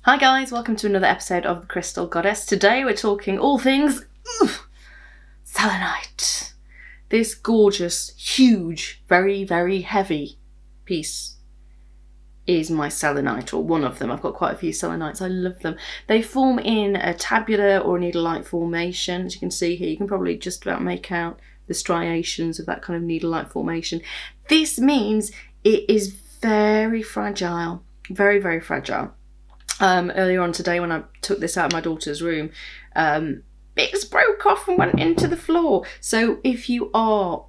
Hi guys, welcome to another episode of The Crystal Goddess. Today we're talking all things selenite. This gorgeous, huge, very, very heavy piece is my selenite, or one of them. I've got quite a few selenites. I love them. They form in a tabular or a needle-like formation. As you can see here, you can probably just about make out the striations of that kind of needle-like formation. This means it is very fragile, very, very fragile. Earlier on today when I took this out of my daughter's room, it just broke off and went into the floor. So if you are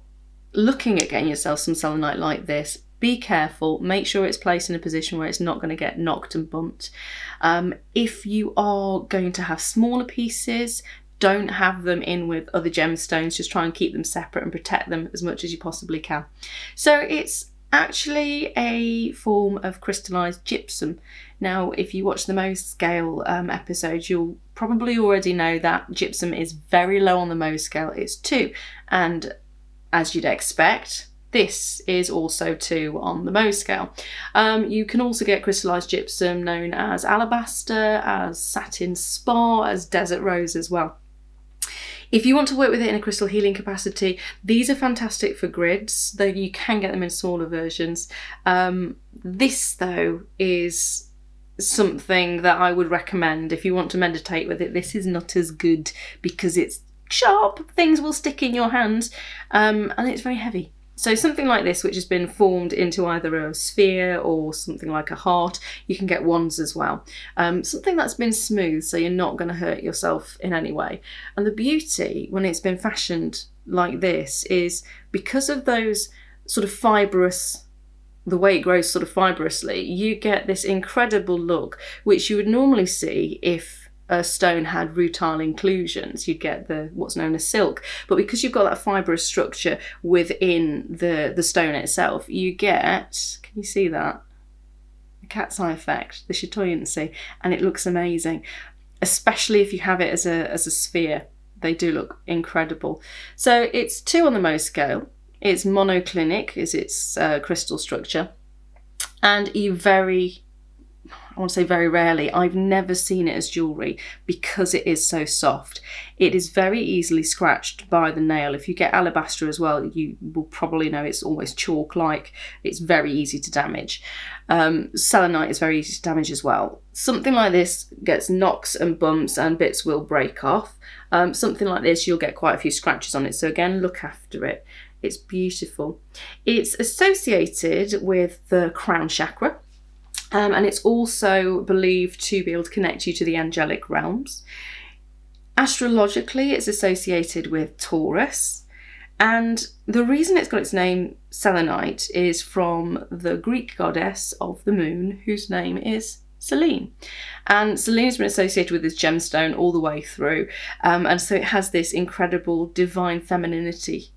looking at getting yourself some selenite like this, be careful, make sure it's placed in a position where it's not going to get knocked and bumped. If you are going to have smaller pieces, don't have them in with other gemstones, just try and keep them separate and protect them as much as you possibly can. So it's actually a form of crystallized gypsum. Now, if you watch the Mohs scale episode, you'll probably already know that gypsum is very low on the Mohs scale. It's 2, and as you'd expect, this is also 2 on the Mohs scale. You can also get crystallized gypsum known as alabaster, as satin spar, as desert rose as well. If you want to work with it in a crystal healing capacity, these are fantastic for grids, though you can get them in smaller versions. This, though, is something that I would recommend if you want to meditate with it. This is not as good because it's sharp, things will stick in your hands, and it's very heavy. So something like this, which has been formed into either a sphere or something like a heart, you can get wands as well. Something that's been smooth, so you're not going to hurt yourself in any way. And the beauty when it's been fashioned like this is because of those sort of fibrous, the way it grows sort of fibrously, you get this incredible look, which you would normally see if a stone had rutile inclusions. You'd get the what's known as silk, but because you've got that fibrous structure within the stone itself, you get, can you see that? The cat's eye effect, the chatoyancy, and it looks amazing, especially if you have it as a sphere. They do look incredible. So it's 2 on the Mohs scale. It's monoclinic is its crystal structure, and you I want to say very rarely, I've never seen it as jewellery because it is so soft. It is very easily scratched by the nail. If you get alabaster as well, you will probably know it's almost chalk-like. It's very easy to damage. Selenite is very easy to damage as well. Something like this gets knocks and bumps and bits will break off. Something like this, you'll get quite a few scratches on it. So again, look after it. It's beautiful. It's associated with the crown chakra. And it's also believed to be able to connect you to the angelic realms. Astrologically, it's associated with Taurus. And the reason it's got its name selenite is from the Greek goddess of the moon, whose name is Selene. And Selene has been associated with this gemstone all the way through. And so it has this incredible divine femininity,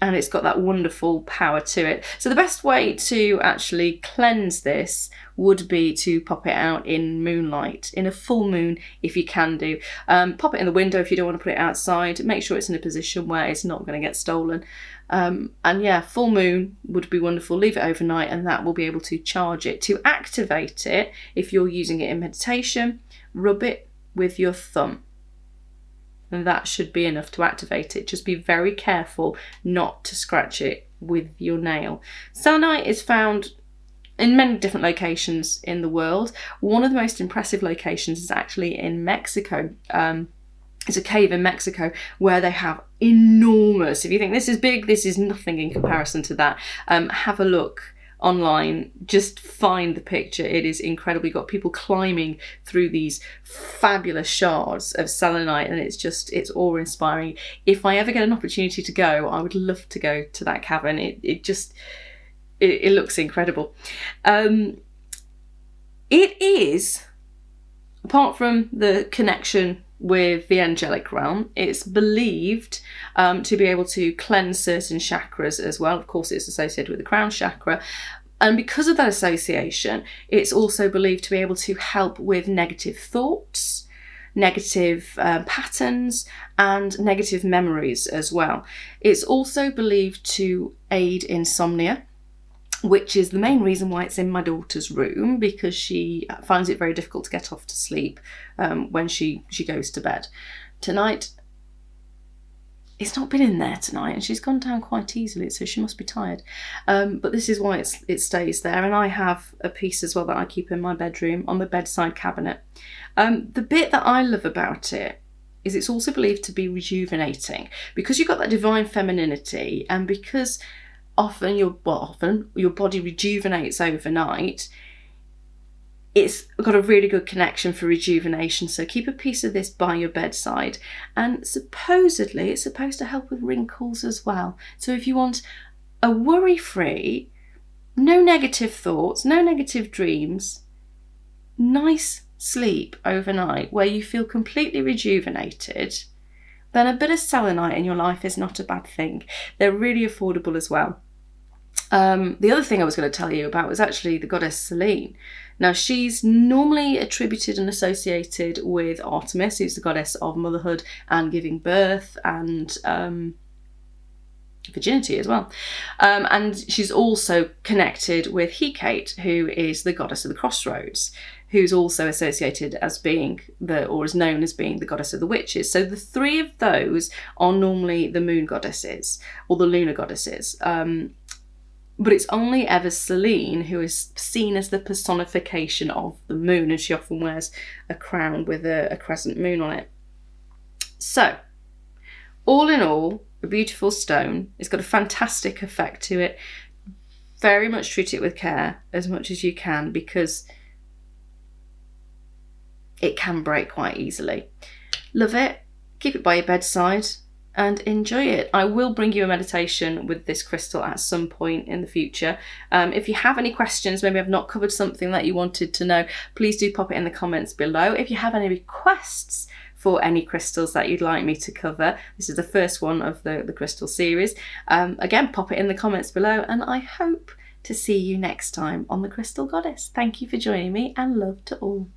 and it's got that wonderful power to it. So the best way to actually cleanse this would be to pop it out in moonlight, in a full moon if you can do. Pop it in the window if you don't want to put it outside. Make sure it's in a position where it's not going to get stolen. And yeah, full moon would be wonderful. Leave it overnight and that will be able to charge it. To activate it, if you're using it in meditation, rub it with your thumb. And that should be enough to activate it. Just be very careful not to scratch it with your nail. Selenite is found in many different locations in the world. One of the most impressive locations is actually in Mexico. It's a cave in Mexico where they have enormous, if you think this is big, this is nothing in comparison to that. Have a look online, just find the picture. It is incredible. You've got people climbing through these fabulous shards of selenite, and it's awe-inspiring. If I ever get an opportunity to go, I would love to go to that cavern. It looks incredible. It is, apart from the connection with the angelic realm, it's believed to be able to cleanse certain chakras as well. Of course, it's associated with the crown chakra. And because of that association, it's also believed to be able to help with negative thoughts, negative patterns, and negative memories as well. It's also believed to aid insomnia. which is the main reason why it's in my daughter's room, because she finds it very difficult to get off to sleep when she goes to bed. Tonight, it's not been in there tonight, and she's gone down quite easily, so she must be tired. But this is why it stays there. And I have a piece as well that I keep in my bedroom on the bedside cabinet. The bit that I love about it is it's also believed to be rejuvenating, because you've got that divine femininity, and because often your body rejuvenates overnight. It's got a really good connection for rejuvenation, so keep a piece of this by your bedside. And supposedly it's supposed to help with wrinkles as well. So if you want a worry-free, no negative thoughts, no negative dreams, nice sleep overnight where you feel completely rejuvenated, then a bit of selenite in your life is not a bad thing. They're really affordable as well. The other thing I was going to tell you about was actually the goddess Selene. Now, she's normally attributed and associated with Artemis, who's the goddess of motherhood and giving birth and virginity as well. And she's also connected with Hecate, who is the goddess of the crossroads, who's also associated as being or is known as being the goddess of the witches. So the three of those are normally the moon goddesses or the lunar goddesses. But it's only ever Selene who is seen as the personification of the moon, and she often wears a crown with a crescent moon on it. So, all in all, a beautiful stone. It's got a fantastic effect to it. Very much treat it with care as much as you can, because it can break quite easily. Love it. Keep it by your bedside and enjoy it. I will bring you a meditation with this crystal at some point in the future. If you have any questions, maybe I've not covered something that you wanted to know, please do pop it in the comments below. If you have any requests for any crystals that you'd like me to cover, this is the first one of the crystal series, again, pop it in the comments below, and I hope to see you next time on The Crystal Goddess. Thank you for joining me, and love to all.